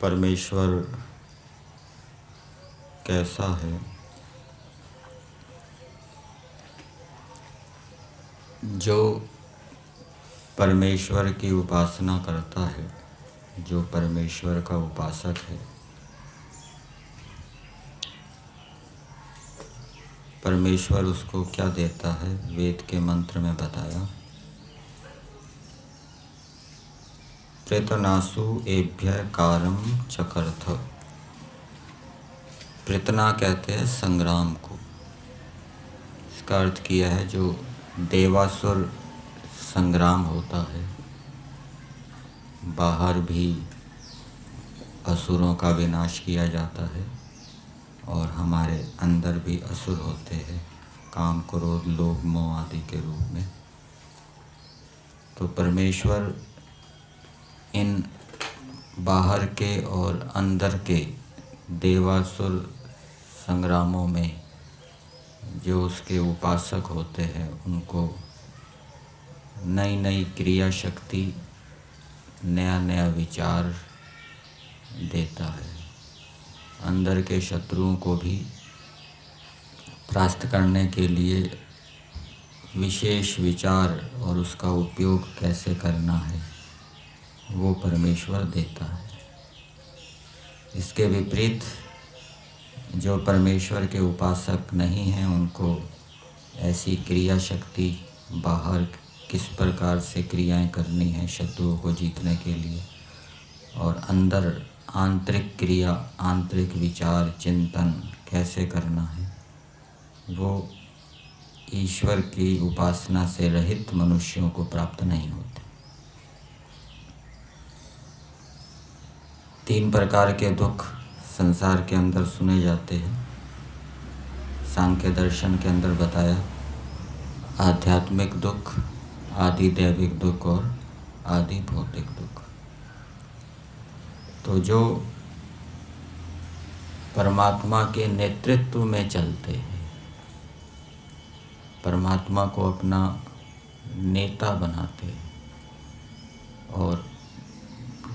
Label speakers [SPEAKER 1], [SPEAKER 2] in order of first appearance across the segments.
[SPEAKER 1] परमेश्वर कैसा है? जो परमेश्वर की उपासना करता है, जो परमेश्वर का उपासक है, परमेश्वर उसको क्या देता है? वेद के मंत्र में बताया, प्रतनासु एभ्य कारम चकर्थ। प्रतना कहते हैं संग्राम को। इसका अर्थ किया है जो देवासुर संग्राम होता है, बाहर भी असुरों का विनाश किया जाता है और हमारे अंदर भी असुर होते हैं, काम क्रोध लोभ मोह आदि के रूप में। तो परमेश्वर इन बाहर के और अंदर के देवासुर संग्रामों में जो उसके उपासक होते हैं उनको नई नई क्रिया शक्ति, नया नया विचार देता है। अंदर के शत्रुओं को भी परास्त करने के लिए विशेष विचार और उसका उपयोग कैसे करना है वो परमेश्वर देता है। इसके विपरीत जो परमेश्वर के उपासक नहीं हैं उनको ऐसी क्रिया शक्ति, बाहर किस प्रकार से क्रियाएं करनी है शत्रुओं को जीतने के लिए, और अंदर आंतरिक क्रिया, आंतरिक विचार चिंतन कैसे करना है, वो ईश्वर की उपासना से रहित मनुष्यों को प्राप्त नहीं होते। 3 प्रकार के दुख संसार के अंदर सुने जाते हैं। सांख्य दर्शन के अंदर बताया, आध्यात्मिक दुख, आदि दैविक दुख और आदि भौतिक दुख। तो जो परमात्मा के नेतृत्व में चलते हैं, परमात्मा को अपना नेता बनाते हैं और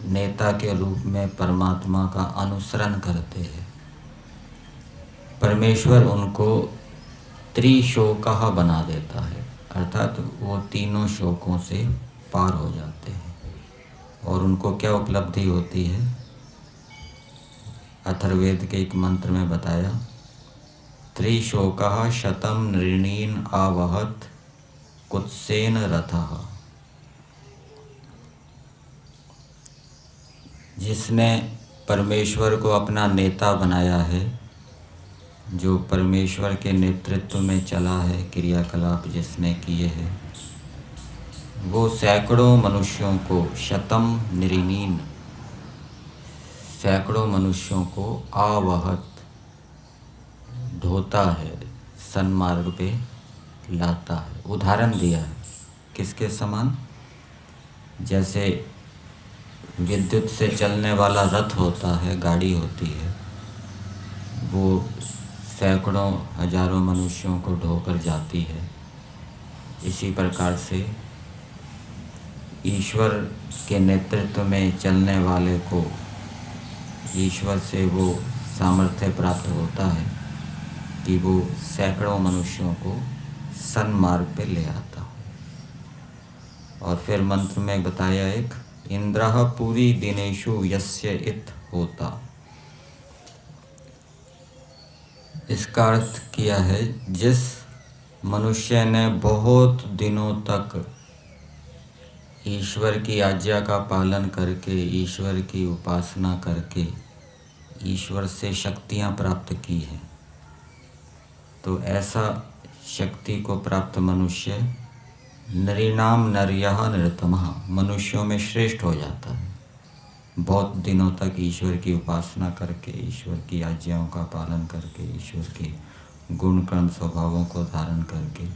[SPEAKER 1] नेता के रूप में परमात्मा का अनुसरण करते हैं, परमेश्वर उनको त्रिशोकः बना देता है, अर्थात वो तीनों शोकों से पार हो जाते हैं। और उनको क्या उपलब्धि होती है? अथर्ववेद के एक मंत्र में बताया, त्रिशोकः शतं नृणीन् आवहत कुत्सेन रथः। जिसने परमेश्वर को अपना नेता बनाया है, जो परमेश्वर के नेतृत्व में चला है, क्रियाकलाप जिसने किए हैं, वो सैकड़ों मनुष्यों को, शतम नृणीन्, सैकड़ों मनुष्यों को आवहत, ढोता है, सन्मार्ग पे लाता है। उदाहरण दिया है किसके समान? जैसे विद्युत से चलने वाला रथ होता है, गाड़ी होती है, वो सैकड़ों हजारों मनुष्यों को ढोकर जाती है। इसी प्रकार से ईश्वर के नेतृत्व में चलने वाले को ईश्वर से वो सामर्थ्य प्राप्त होता है कि वो सैकड़ों मनुष्यों को सन्मार्ग पे ले आता है। और फिर मंत्र में बताया एक, इंद्रः पुरी दिनेषु यस्य इत होता। इसका अर्थ किया है, जिस मनुष्य ने बहुत दिनों तक ईश्वर की आज्ञा का पालन करके, ईश्वर की उपासना करके ईश्वर से शक्तियाँ प्राप्त की हैं, तो ऐसा शक्ति को प्राप्त मनुष्य नरीणाम नर्यः नरोत्तमः, मनुष्यों में श्रेष्ठ हो जाता है। बहुत दिनों तक ईश्वर की उपासना करके, ईश्वर की आज्ञाओं का पालन करके, ईश्वर के गुण कर्म स्वभावों को धारण करके,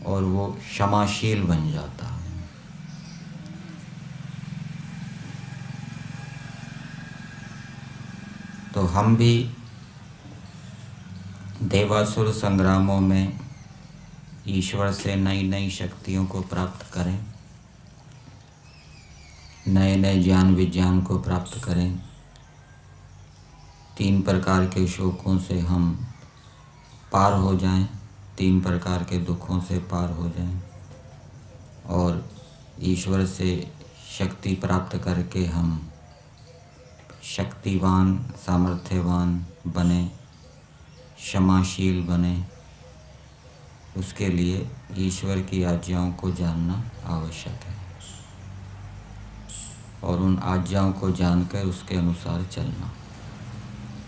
[SPEAKER 1] और वो क्षमाशील बन जाता है। तो हम भी देवासुर संग्रामों में ईश्वर से नई नई शक्तियों को प्राप्त करें, नए नए ज्ञान विज्ञान को प्राप्त करें, तीन प्रकार के शोकों से हम पार हो जाएं, तीन प्रकार के दुखों से पार हो जाएं और ईश्वर से शक्ति प्राप्त करके हम शक्तिवान, सामर्थ्यवान बने, क्षमाशील बने। उसके लिए ईश्वर की आज्ञाओं को जानना आवश्यक है और उन आज्ञाओं को जानकर उसके अनुसार चलना।